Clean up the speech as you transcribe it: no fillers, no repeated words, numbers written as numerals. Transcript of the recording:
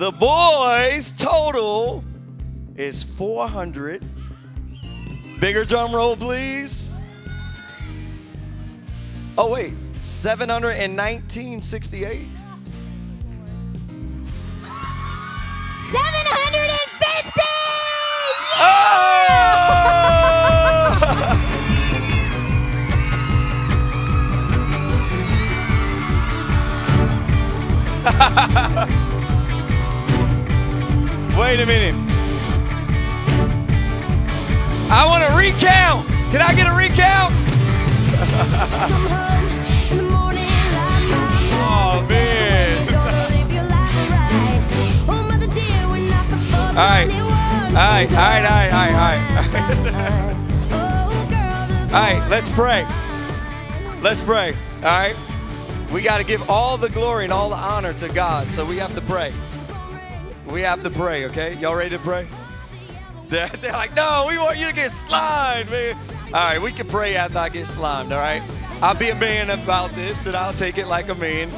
The boys' total is 400. Bigger drum roll, please. Oh, wait. 719.68. 750! Oh! Wait a minute. I want to recount. Can I get a recount? Oh, man. All right. All right, let's pray. Let's pray. All right. We got to give all the glory and all the honor to God, so we have to pray. We have to pray, okay? Y'all ready to pray? They're like, no, we want you to get slimed, man. All right, we can pray after I get slimed, all right? I'll be a man about this, and I'll take it like a man.